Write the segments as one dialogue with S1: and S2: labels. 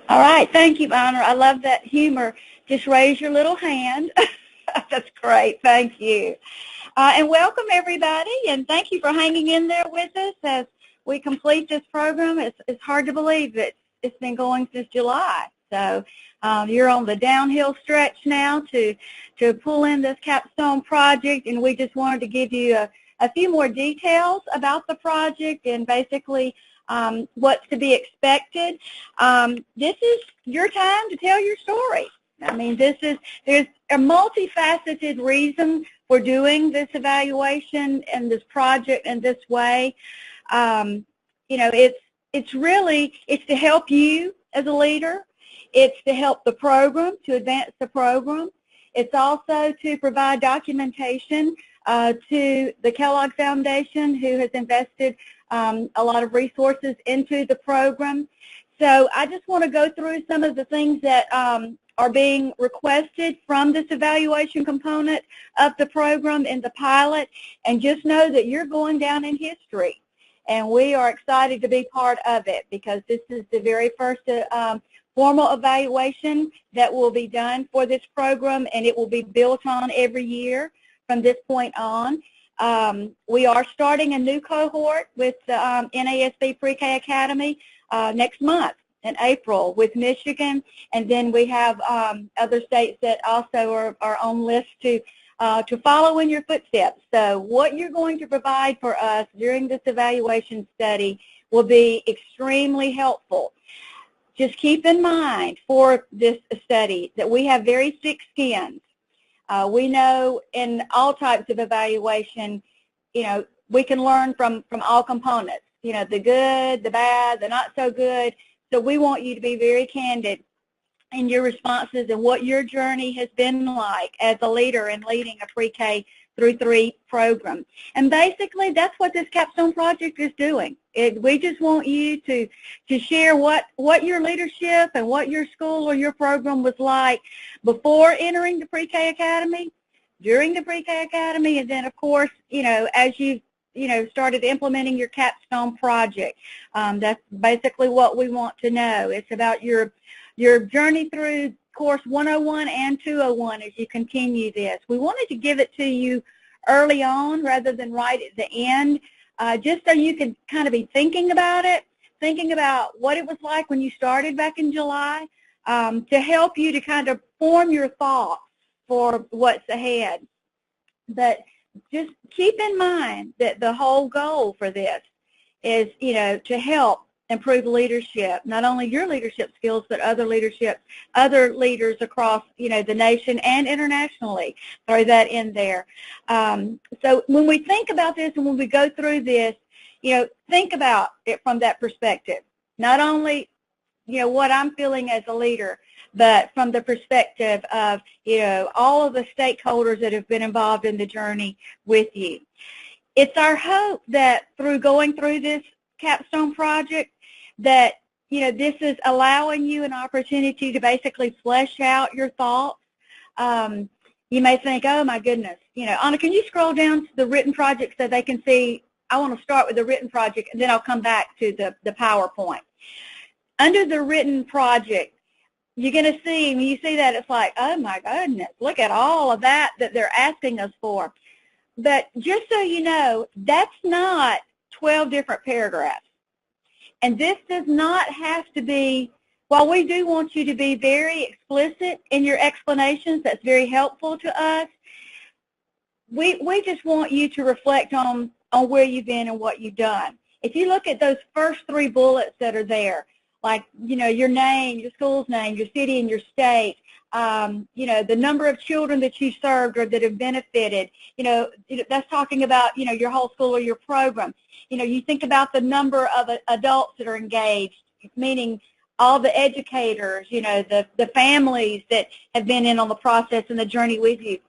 S1: All right, thank you, Honor. I love that humor. Just raise your little hand. That's great. Thank you. And welcome, everybody, and thank you for hanging in there with us as we complete this program. It's hard to believe that it's been going since July. So you're on the downhill stretch now to pull in this Capstone project, and we just wanted to give you a few more details about the project and basically what's to be expected. This is your time to tell your story. I mean, there's a multifaceted reason for doing this evaluation and this project in this way. It's to help you as a leader. It's to help the program, to advance the program. It's also to provide documentation to the Kellogg Foundation, who has invested a lot of resources into the program. So I just want to go through some of the things that are being requested from this evaluation component of the program in the pilot, and just know that you're going down in history. And we are excited to be part of it because this is the very first formal evaluation that will be done for this program, and it will be built on every year from this point on. We are starting a new cohort with the NASB Pre-K Academy next month in April with Michigan, and then we have other states that also are on list to follow in your footsteps. So what you're going to provide for us during this evaluation study will be extremely helpful. Just keep in mind for this study that we have very thick skins. We know in all types of evaluation, we can learn from all components, the good, the bad, the not so good. So we want you to be very candid in your responses and what your journey has been like as a leader in leading a pre-K through 3 program. And basically, that's what this Capstone project is doing. We just want you to share what your leadership and what your school or your program was like before entering the Pre-K Academy, during the Pre-K Academy, and then, of course, as you started implementing your Capstone project. That's basically what we want to know. It's about your journey through course 101 and 201 as you continue this. We wanted to give it to you early on rather than right at the end, just so you could kind of be thinking about it, thinking about what it was like when you started back in July, to help you to kind of form your thoughts for what's ahead. But just keep in mind that the whole goal for this is, to help improve leadership, not only your leadership skills, but other leaders across, the nation and internationally. Throw that in there. So when we think about this and when we go through this, think about it from that perspective. Not only, what I'm feeling as a leader, but from the perspective of, all of the stakeholders that have been involved in the journey with you. It's our hope that through going through this Capstone project that, this is allowing you an opportunity to basically flesh out your thoughts. You may think, oh, my goodness, Anna, can you scroll down to the written project so they can see? I want to start with the written project, and then I'll come back to the PowerPoint. Under the written project, you're going to see, when you see that, it's like, oh, my goodness, look at all of that they're asking us for. But just so you know, that's not 12 different paragraphs. And this does not have to be, while we do want you to be very explicit in your explanations, that's very helpful to us, we just want you to reflect on where you've been and what you've done. If you look at those first 3 bullets that are there, like, your name, your school's name, your city and your state, the number of children that you served or that have benefited, that's talking about, your whole school or your program. You think about the number of adults that are engaged, meaning all the educators, the families that have been in on the process and the journey with you.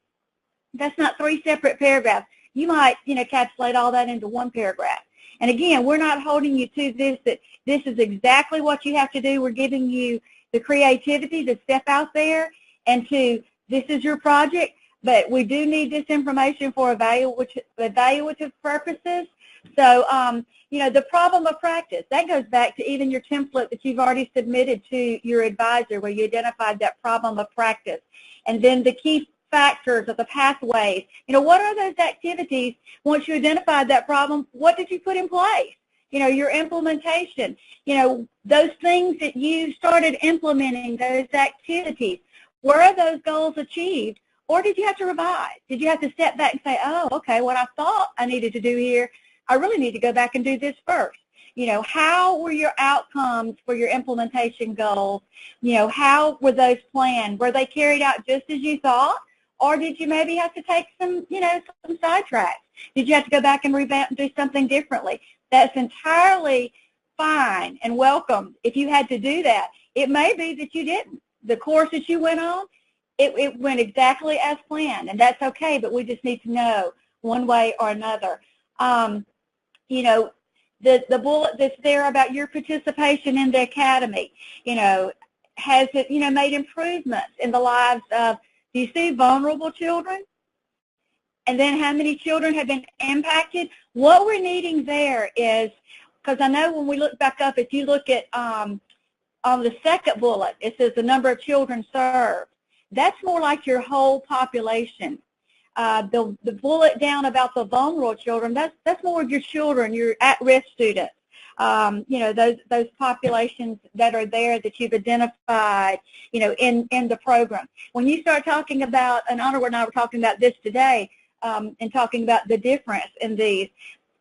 S1: That's not 3 separate paragraphs. You might, encapsulate all that into 1 paragraph. And again, we're not holding you to this, that this is exactly what you have to do. We're giving you the creativity to step out there and this is your project, but we do need this information for evaluative purposes. So, the problem of practice, that goes back to even your template that you've already submitted to your advisor where you identified that problem of practice. And then the key factors of the pathways. What are those activities? Once you identified that problem, what did you put in place? Your implementation, those things that you started implementing, those activities, were those goals achieved? Or did you have to revise? Did you have to step back and say, oh, okay, what I thought I needed to do here, I really need to go back and do this first. How were your outcomes for your implementation goals? How were those planned? Were they carried out just as you thought? Or did you maybe have to take some sidetracks? Did you have to go back and revamp and do something differently? That's entirely fine and welcome if you had to do that. It may be that you didn't. The course that you went on, it went exactly as planned, and that's okay, but we just need to know one way or another. The bullet that's there about your participation in the academy, has it, made improvements in the lives of, do you see vulnerable children? And then how many children have been impacted? What we're needing there is, because I know when we look back up, if you look at on the second bullet, it says the number of children served. That's more like your whole population. The bullet down about the vulnerable children, that's more of your children, your at-risk students. Those populations that are there that you've identified, in the program. When you start talking about, and Onward and I were talking about this today, and talking about the difference in these.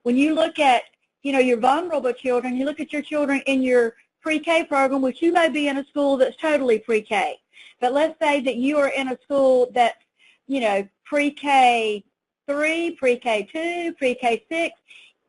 S1: When you look at, your vulnerable children, you look at your children in your pre-K program, which you may be in a school that's totally pre-K. But let's say that you are in a school that's, pre-K 3, pre-K 2, pre-K 6.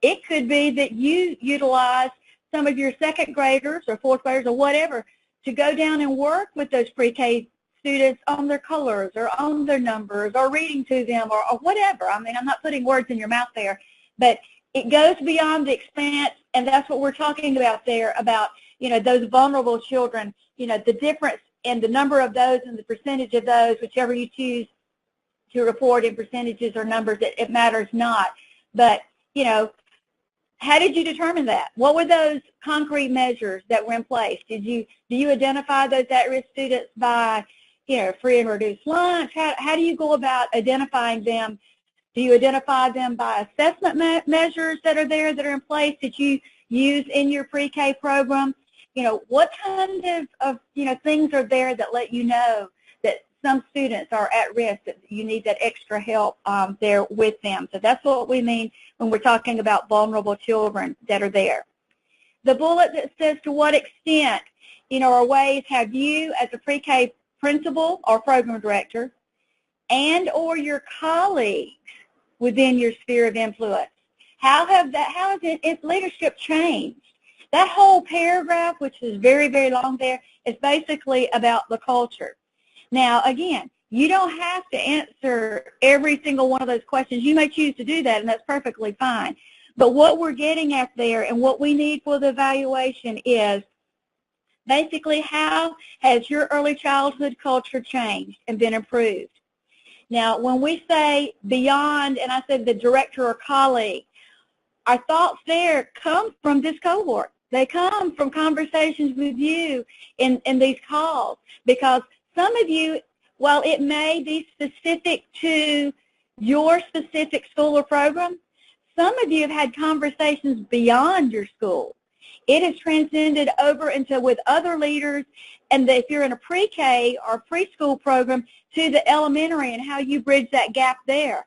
S1: It could be that you utilize some of your second graders or fourth graders or whatever to go down and work with those pre-K students on their colors or on their numbers or reading to them or whatever. I mean, I'm not putting words in your mouth there, but it goes beyond the expense, and that's what we're talking about there, about, those vulnerable children, the difference in the number of those and the percentage of those, whichever you choose to report in percentages or numbers, it matters not. But, how did you determine that? What were those concrete measures that were in place? Do you identify those at-risk students by, free and reduced lunch? How do you go about identifying them? Do you identify them by assessment measures that are there that are in place that you use in your pre-K program? What kind of things are there that let you know that some students are at risk, that you need that extra help there with them? So that's what we mean when we're talking about vulnerable children that are there. The bullet that says, to what extent, or ways have you as a pre-K principal or program director and or your colleagues within your sphere of influence, how has its leadership changed? That whole paragraph, which is very, very long there, is basically about the culture. Now, again, you don't have to answer every single one of those questions. You may choose to do that, and that's perfectly fine. But what we're getting at there and what we need for the evaluation is basically, how has your early childhood culture changed and been improved? Now, when we say beyond, and I said the director or colleague, our thoughts there come from this cohort. They come from conversations with you in these calls, because some of you, while it may be specific to your specific school or program, some of you have had conversations beyond your school. It has transcended over into with other leaders, and if you're in a pre-K or preschool program, to the elementary and how you bridge that gap there.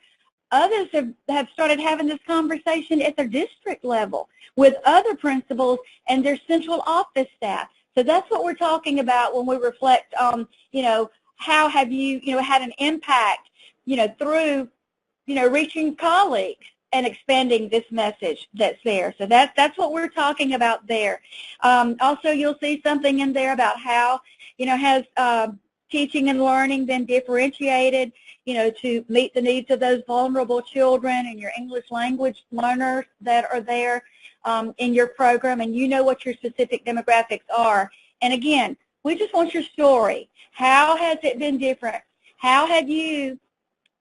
S1: Others have started having this conversation at their district level with other principals and their central office staff. So that's what we're talking about when we reflect on, how have you, had an impact, through, reaching colleagues and expanding this message that's there. So that's what we're talking about there. Also, you'll see something in there about how, has teaching and learning been differentiated, to meet the needs of those vulnerable children and your English language learners that are there in your program, and what your specific demographics are. And again, we just want your story. How has it been different? How have you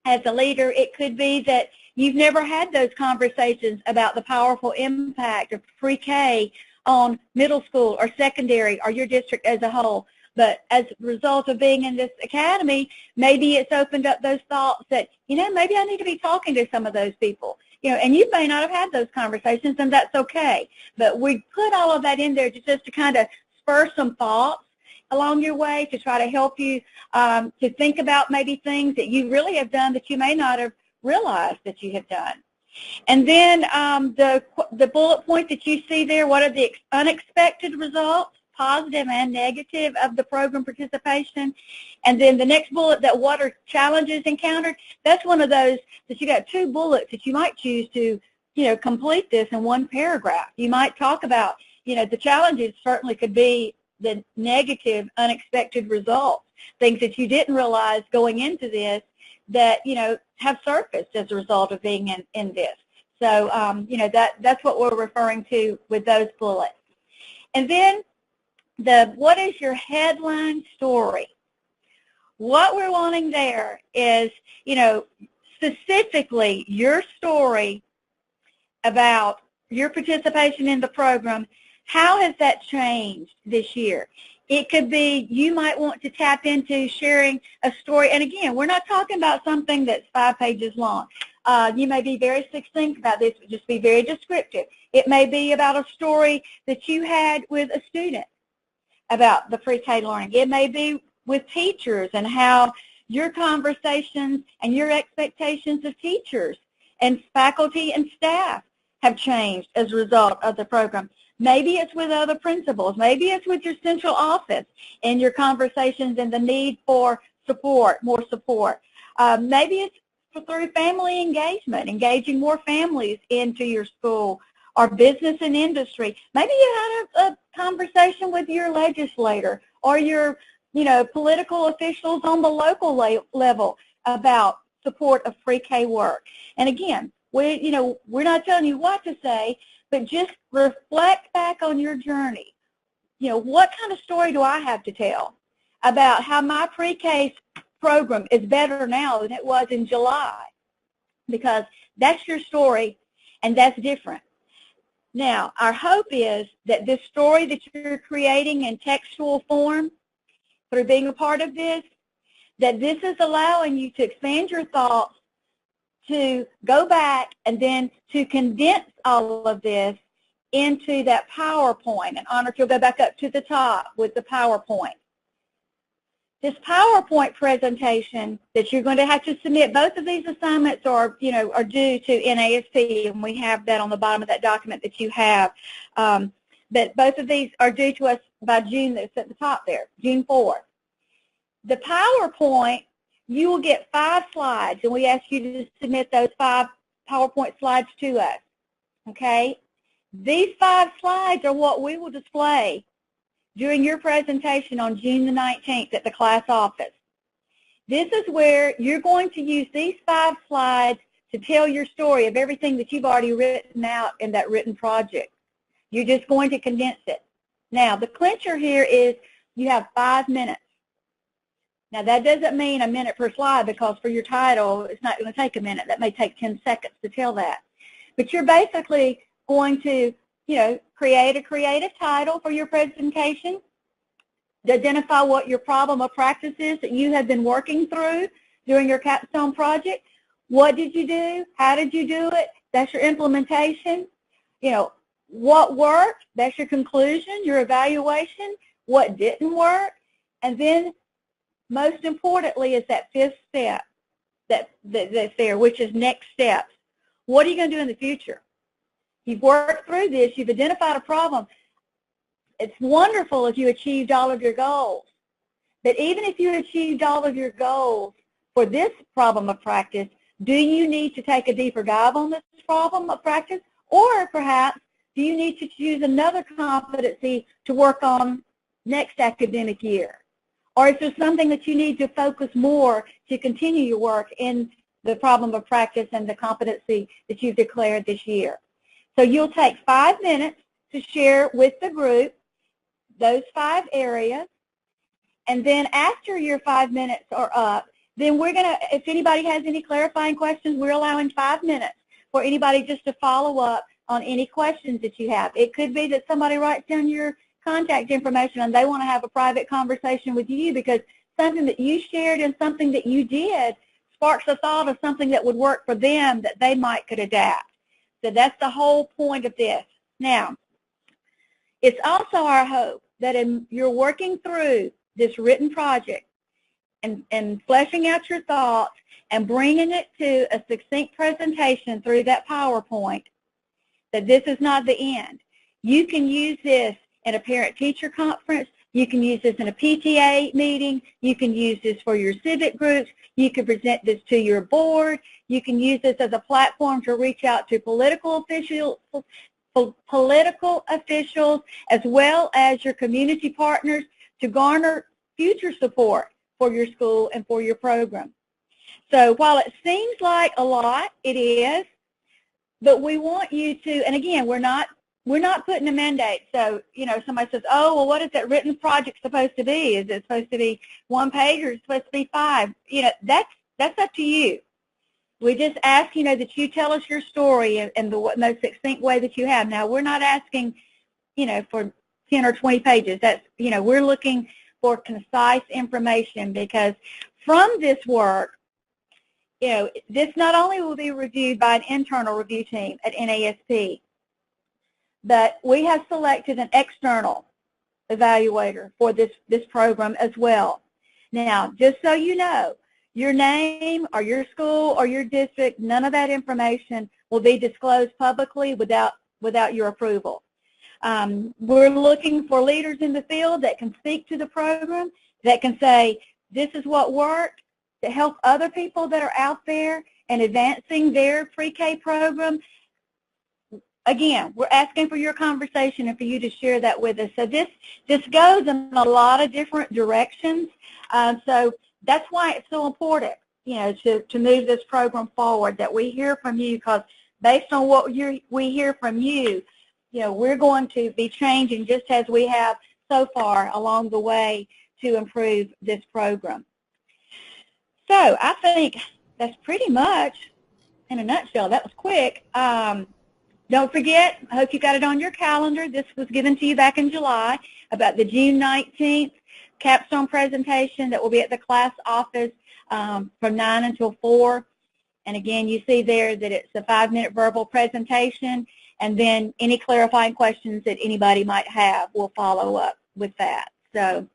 S1: as a leader, it could be that you've never had those conversations about the powerful impact of pre-K on middle school or secondary or your district as a whole. But as a result of being in this academy, maybe it's opened up those thoughts that, maybe I need to be talking to some of those people. And you may not have had those conversations, and that's okay. But we put all of that in there just to kind of spur some thoughts along your way to try to help you to think about maybe things that you really have done that you may not have realized that you have done. And then the bullet point that you see there, what are the unexpected results, positive and negative, of the program participation? And then the next bullet, that what are challenges encountered, that's one of those that you got 2 bullets that you might choose to, complete this in 1 paragraph. You might talk about, the challenges certainly could be the negative, unexpected results, things that you didn't realize going into this that, have surfaced as a result of being in this. So, that's what we're referring to with those bullets. And then what is your headline story? What we're wanting there is, specifically your story about your participation in the program. How has that changed this year? It could be you might want to tap into sharing a story. And again, we're not talking about something that's 5 pages long. You may be very succinct about this, but just be very descriptive. It may be about a story that you had with a student about the pre-K learning. It may be with teachers and how your conversations and your expectations of teachers and faculty and staff have changed as a result of the program. Maybe it's with other principals. Maybe it's with your central office and your conversations and the need for support, more support. Maybe it's through family engagement, engaging more families into your school, or business and industry. Maybe you had a conversation with your legislator or your, political officials on the local level about support of pre-K work. And again, we're not telling you what to say, but just reflect back on your journey. What kind of story do I have to tell about how my pre-K program is better now than it was in July? Because that's your story, and that's different. Now, our hope is that this story that you're creating in textual form through being a part of this, that this is allowing you to expand your thoughts, to go back and then to condense all of this into that PowerPoint. And Honor, if you'll go back up to the top with the PowerPoint. This PowerPoint presentation that you're going to have to submit, both of these assignments are due to NASP, and we have that on the bottom of that document that you have. But both of these are due to us by June, that's at the top there, June 4th. The PowerPoint, you will get 5 slides, and we ask you to submit those 5 PowerPoint slides to us, okay? These 5 slides are what we will display during your presentation on June the 19th at the class office. This is where you're going to use these 5 slides to tell your story of everything that you've already written out in that written project. You're just going to condense it. Now, the clincher here is you have 5 minutes. Now, that doesn't mean a minute per slide, because for your title, it's not going to take a minute. That may take 10 seconds to tell that. But you're basically going to, create a creative title for your presentation, to identify what your problem of practice is that you have been working through during your Capstone project. What did you do? How did you do it? That's your implementation. What worked? That's your conclusion, your evaluation. What didn't work? And then, most importantly, is that 5th step that's there, which is next steps. What are you going to do in the future? You've worked through this. You've identified a problem. It's wonderful if you achieved all of your goals. But even if you achieved all of your goals for this problem of practice, do you need to take a deeper dive on this problem of practice? Or perhaps, do you need to choose another competency to work on next academic year? Or is there something that you need to focus more to continue your work in the problem of practice and the competency that you've declared this year? So you'll take 5 minutes to share with the group those 5 areas, and then after your 5 minutes are up, then we're going to, if anybody has any clarifying questions, we're allowing 5 minutes for anybody just to follow up on any questions that you have. It could be that somebody writes down your contact information and they want to have a private conversation with you because something that you shared and something that you did sparks a thought of something that would work for them that they might could adapt. So that's the whole point of this. Now, it's also our hope that you're working through this written project and fleshing out your thoughts and bringing it to a succinct presentation through that PowerPoint, that this is not the end. You can use this in a parent-teacher conference. You can use this in a PTA meeting. You can use this for your civic groups. You can present this to your board. You can use this as a platform to reach out to political officials as well as your community partners to garner future support for your school and for your program. So while it seems like a lot, it is, but we want you to, and again, we're not putting a mandate. So, you know, somebody says, oh, well, what is that written project supposed to be? Is it supposed to be 1 page or is it supposed to be 5? You know, that's up to you. We just ask, you know, that you tell us your story in the most succinct way that you have. Now, we're not asking, you know, for 10 or 20 pages. That's, you know, we're looking for concise information because from this work, you know, this not only will be reviewed by an internal review team at NASP, but we have selected an external evaluator for this program as well. Now, just so you know, your name or your school or your district, none of that information will be disclosed publicly without your approval. We're looking for leaders in the field that can speak to the program, that can say, this is what worked, to help other people that are out there and advancing their pre-K program. Again, we're asking for your conversation and for you to share that with us. So this goes in a lot of different directions. So that's why it's so important, you know, to move this program forward, that we hear from you, because based on what we hear from you, you know, we're going to be changing just as we have so far along the way to improve this program. So I think that's pretty much, in a nutshell, that was quick. Don't forget, I hope you got it on your calendar. This was given to you back in July about the June 19th Capstone presentation that will be at the class office from 9 until 4. And again, you see there that it's a 5-minute verbal presentation, and then any clarifying questions that anybody might have, we'll follow up with that. So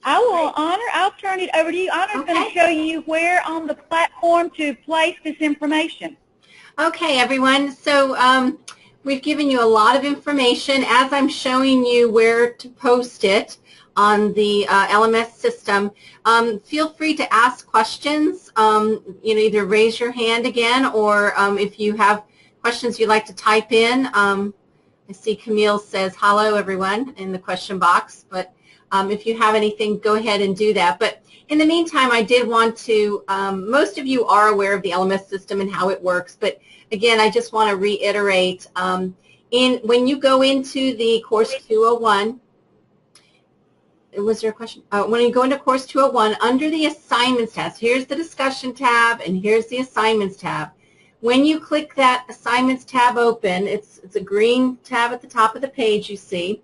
S1: I'll turn it over to you. Honor's going to show you where on the platform to place this information.
S2: Okay, everyone. So we've given you a lot of information. As I'm showing you where to post it on the LMS system, feel free to ask questions. You know, either raise your hand again, or if you have questions you'd like to type in. I see Camille says, hello, everyone, in the question box. But if you have anything, go ahead and do that. But in the meantime, I did want to, most of you are aware of the LMS system and how it works, but again, I just want to reiterate, when you go into the Course 201, was there a question? When you go into Course 201, under the Assignments tab, here's the Discussion tab and here's the Assignments tab. When you click that Assignments tab open, it's a green tab at the top of the page you see.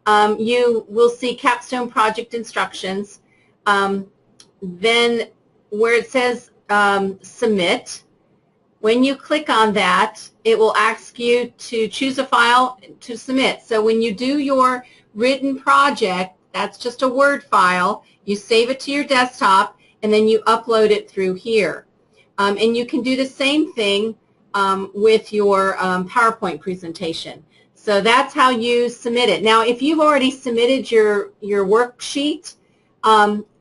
S2: You will see Capstone Project Instructions. Then where it says Submit, when you click on that, it will ask you to choose a file to submit. So when you do your written project, that's just a Word file, you save it to your desktop, and then you upload it through here. And you can do the same thing with your PowerPoint presentation. So that's how you submit it. Now, if you've already submitted your worksheet,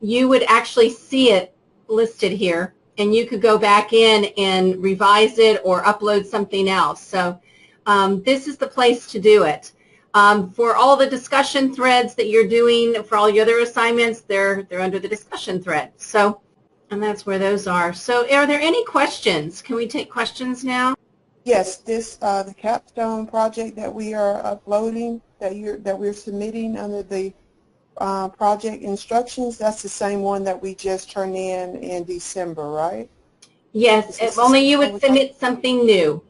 S2: you would actually see it listed here, and you could go back in and revise it or upload something else. So this is the place to do it. For all the discussion threads that you're doing, for all your other assignments, they're under the discussion thread. So, and that's where those are. So are there any questions? Can we take questions now?
S3: Yes, the Capstone project that we are uploading, that we're submitting under the project instructions, that's the same one that we just turned in December, right?
S2: Yes, if only you would submit something new.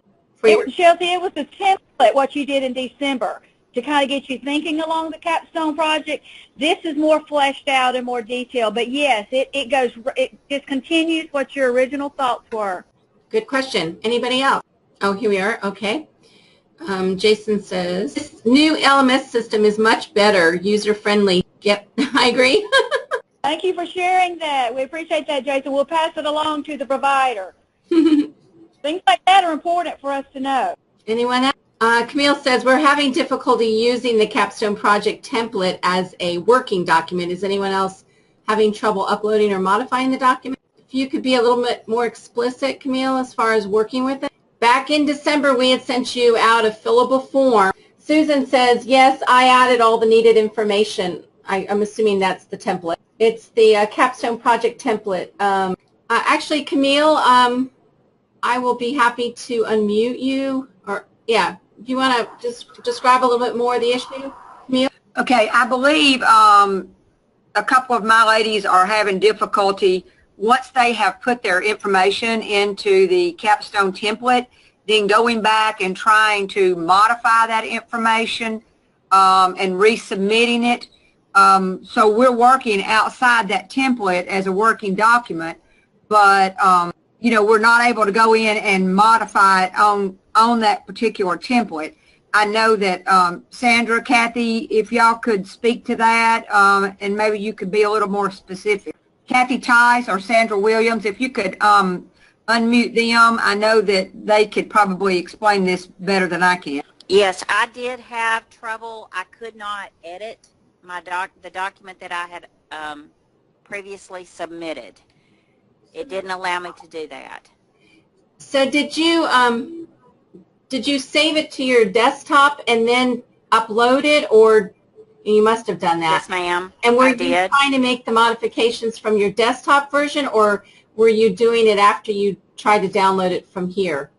S1: Chelsea, it was a template, what you did in December, to kind of get you thinking along the Capstone project. This is more fleshed out and more detailed, but yes, it just continues what your original thoughts were.
S2: Good question. Anybody else? Oh, here we are. Okay. Jason says, this new LMS system is much better, user-friendly. Yep, I agree.
S1: Thank you for sharing that. We appreciate that, Jason. We'll pass it along to the provider. Things like that are important for us to know.
S2: Anyone else? Camille says, we're having difficulty using the Capstone project template as a working document. Is anyone else having trouble uploading or modifying the document? If you could be a little bit more explicit, Camille, as far as working with it. Back in December, we had sent you out a fillable form. Susan says, yes, I added all the needed information. I'm assuming that's the template. It's the Capstone project template. Actually, Camille, I will be happy to unmute you. Or yeah, do you want to just describe a little bit more of the issue, Camille?
S4: Okay, I believe a couple of my ladies are having difficulty once they have put their information into the Capstone template, then going back and trying to modify that information and resubmitting it. So we're working outside that template as a working document, but you know, we're not able to go in and modify it on that particular template. I know that Sandra, Kathy, if y'all could speak to that, and maybe you could be a little more specific. Kathy Tice or Sandra Williams, if you could unmute them, I know that they could probably explain this better than I can.
S5: Yes, I did have trouble. I could not edit the document that I had previously submitted. It didn't allow me to do that.
S2: So did you save it to your desktop and then upload it, or you must have done that?
S5: Yes, ma'am.
S2: And were
S5: I
S2: you
S5: did.
S2: trying to make the modifications from your desktop version, or were you doing it after you tried to download it from here?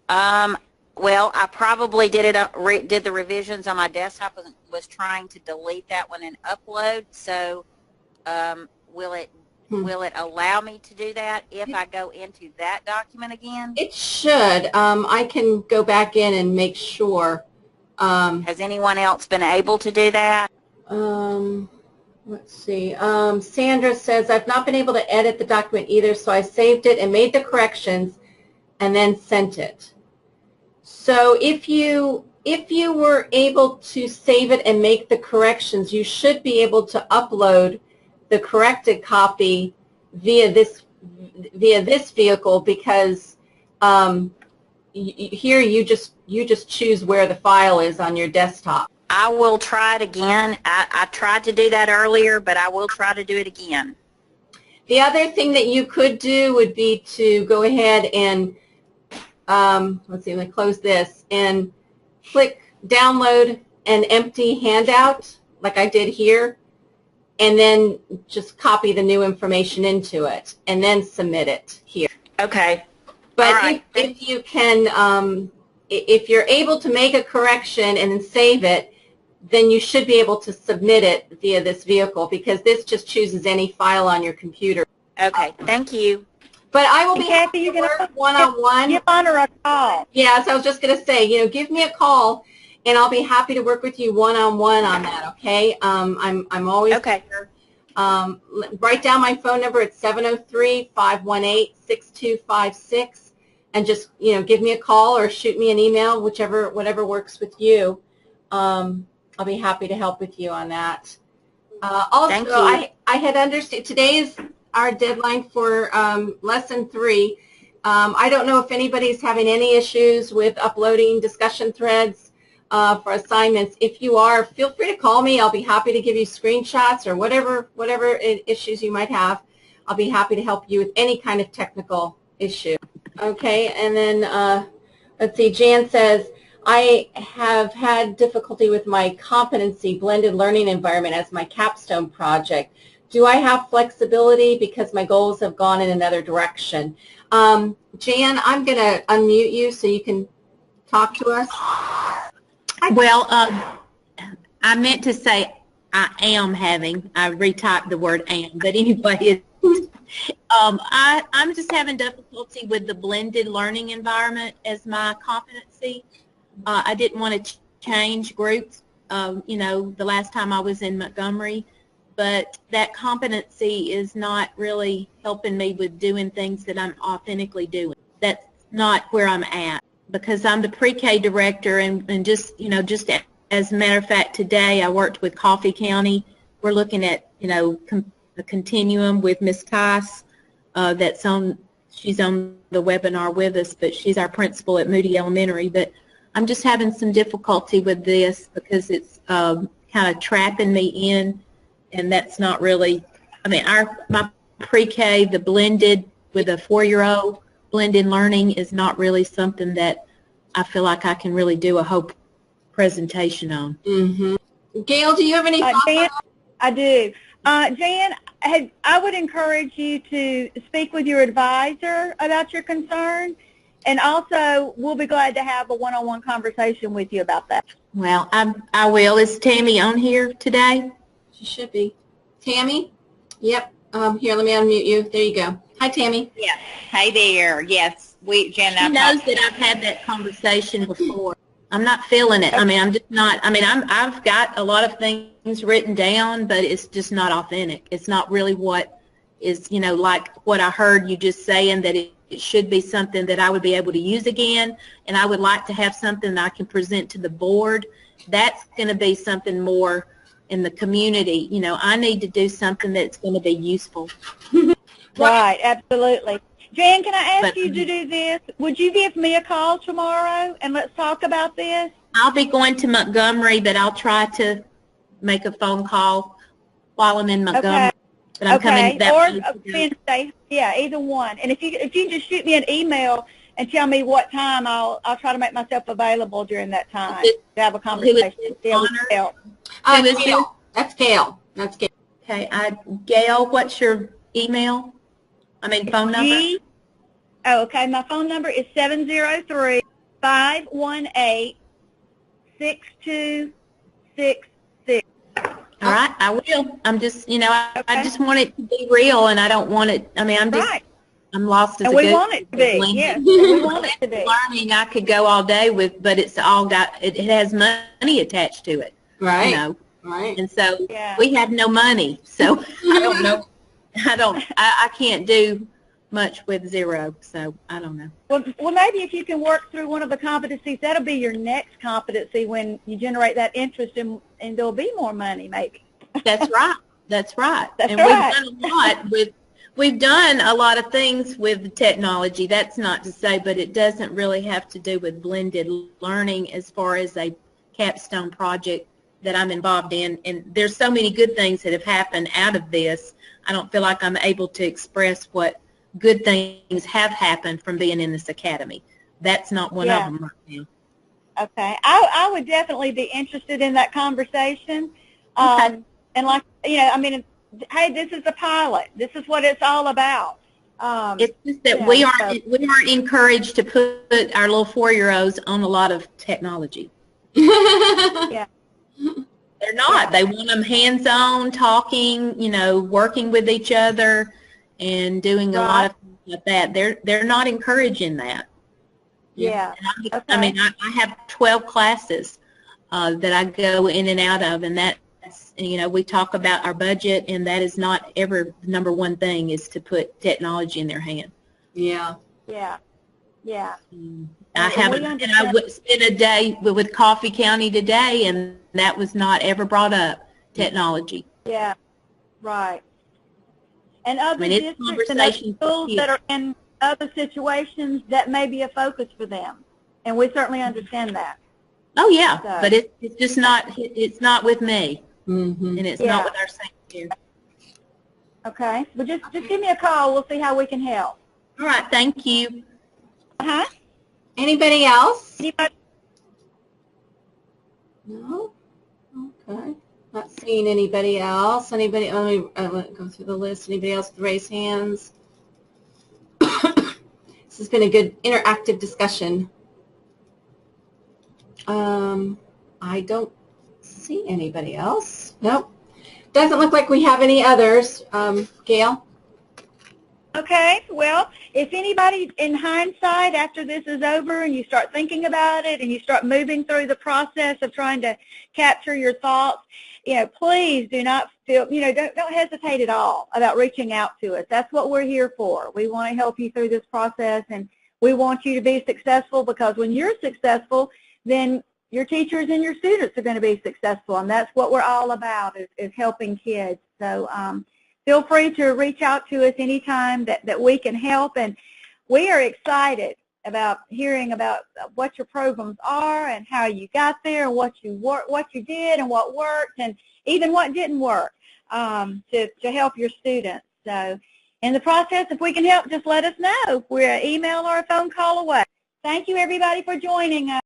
S5: Well, I probably did the revisions on my desktop. Was trying to delete that one and upload. So, will it allow me to do that if I go into that document again?
S2: It should. I can go back in and make sure.
S5: Has anyone else been able to do that?
S2: Let's see. Sandra says, I've not been able to edit the document either, so I saved it and made the corrections and then sent it. So if you were able to save it and make the corrections, you should be able to upload the corrected copy via this vehicle, because here you just choose where the file is on your desktop.
S5: I will try it again. I tried to do that earlier, but I will try to do it again.
S2: The other thing that you could do would be to go ahead and let's see, let me close this and click download an empty handout like I did here, and then just copy the new information into it and then submit it here.
S5: Okay.
S2: But
S5: all right.
S2: if you can, if you're able to make a correction and then save it, then you should be able to submit it via this vehicle, because this just chooses any file on your computer.
S5: Okay, thank you.
S2: But I will be
S1: Kathy,
S2: happy to work one-on-one.
S1: Give Honor a call.
S2: Yes, I was just going to say, you know, give me a call, and I'll be happy to work with you one-on-one on that. Okay? I'm always
S5: okay.
S2: here. Write down my phone number. It's 703-518-6256, and just, you know, give me a call or shoot me an email, whatever works with you. I'll be happy to help with you on that. Also,
S5: thank you.
S2: I had understood today is our deadline for lesson 3. I don't know if anybody's having any issues with uploading discussion threads for assignments. If you are, feel free to call me. I'll be happy to give you screenshots or whatever issues you might have. I'll be happy to help you with any kind of technical issue. Okay, and then let's see, Jan says, I have had difficulty with my competency blended learning environment as my capstone project. Do I have flexibility because my goals have gone in another direction? Jan, I'm going to unmute you so you can talk to us.
S6: Well, I meant to say I am having. I retyped the word am, but anyway, I'm just having difficulty with the blended learning environment as my competency. I didn't want to change groups, the last time I was in Montgomery, but that competency is not really helping me with doing things that I'm authentically doing. That's not where I'm at, because I'm the pre-K director, and just as a matter of fact, today I worked with Coffee County. We're looking at, a continuum with Miss Tice. She's on the webinar with us, but she's our principal at Moody Elementary. But I'm just having some difficulty with this because it's kind of trapping me in, and that's not really, my pre-K, the blended with a 4-year-old, blended learning is not really something that I feel like I can really do a whole presentation on.
S2: Mm-hmm. Gail, do you have any thoughts?
S1: Jan, I do. Jan, I would encourage you to speak with your advisor about your concern, and also we'll be glad to have a one-on-one conversation with you about that.
S6: Well, I will. Is Tammy on here today?
S2: She should be. Tammy? Yep. Here, let me unmute you. There you go. Hi, Tammy.
S7: Yes. Hey there. Yes. Jan
S6: She knows that I've had that conversation before. I'm not feeling it. I'm just not. I've got a lot of things written down, but it's just not authentic. It's not really what is, like what I heard you just saying, that it should be something that I would be able to use again, and I would like to have something that I can present to the board. That's going to be something more in the community. I need to do something that's going to be useful.
S1: Right, absolutely. Jan, can I ask you to do this? Would you give me a call tomorrow and let's talk about this?
S6: I'll be going to Montgomery, but I'll try to make a phone call while I'm in Montgomery.
S1: Okay.
S6: But I'm coming that
S1: or Wednesday. Yeah, either one. And if you can just shoot me an email and tell me what time, I'll try to make myself available during that time to have a conversation.
S6: Gail.
S2: That's Gail. That's Gail.
S6: Okay, Gail, what's your email? Phone number?
S1: Okay, my phone number is 703-518-6266.
S6: All right, I will. I'm just, I just want it to be real, and I don't want it, I'm lost as a goose.
S1: And we want it to be, yes. We want it to be.
S6: Learning I could go all day with, but it's all it has money attached to it.
S2: Right. Right.
S6: And so we have no money, so I don't know. I can't do much with zero, so I don't know.
S1: Well, maybe if you can work through one of the competencies, that'll be your next competency when you generate that interest, and there'll be more money, maybe.
S6: That's right. That's right.
S1: That's right.
S6: We've done a lot of things with technology. That's not to say, but it doesn't really have to do with blended learning as far as a capstone project that I'm involved in. And there's so many good things that have happened out of this. I don't feel like I'm able to express what good things have happened from being in this academy. That's not one of them right now.
S1: Okay. I would definitely be interested in that conversation.
S6: Okay.
S1: And hey, this is a pilot. This is what it's all about.
S6: It's just that we aren't encouraged to put our little 4-year-olds on a lot of technology.
S1: Yeah.
S6: They're not. They want them hands-on, talking, working with each other and doing a lot of things like that. They're not encouraging that.
S1: Yeah.
S6: I have 12 classes that I go in and out of, and that's, we talk about our budget, and that is not ever the number one thing, is to put technology in their hand.
S2: Yeah.
S1: Yeah. Yeah.
S6: I would spend a day with Coffee County today, and that was not ever brought up, technology.
S1: Yeah. Right. And other
S6: it's
S1: districts and other schools that are in other situations, that may be a focus for them, and we certainly understand that.
S6: Oh yeah, but it's just not. It's not with me, and it's not with our seniors here.
S1: Okay. Well, just give me a call. We'll see how we can help.
S6: All right. Thank you.
S2: Anybody else?
S1: Anybody?
S2: No. Okay. Not seeing anybody else. Anybody? Let me go through the list. Anybody else with raised hands? This has been a good interactive discussion. I don't see anybody else. Nope. doesn't look like we have any others. Gail?
S1: Okay, well, if anybody in hindsight after this is over and you start thinking about it and you start moving through the process of trying to capture your thoughts, please do not feel, don't hesitate at all about reaching out to us. That's what we're here for. We want to help you through this process, and we want you to be successful, because when you're successful, then your teachers and your students are going to be successful, and that's what we're all about, is helping kids. So feel free to reach out to us anytime that we can help, and we are excited about hearing about what your programs are and how you got there and what you did and what worked and even what didn't work to help your students. So in the process, if we can help, just let us know. We're an email or a phone call away. Thank you, everybody, for joining us.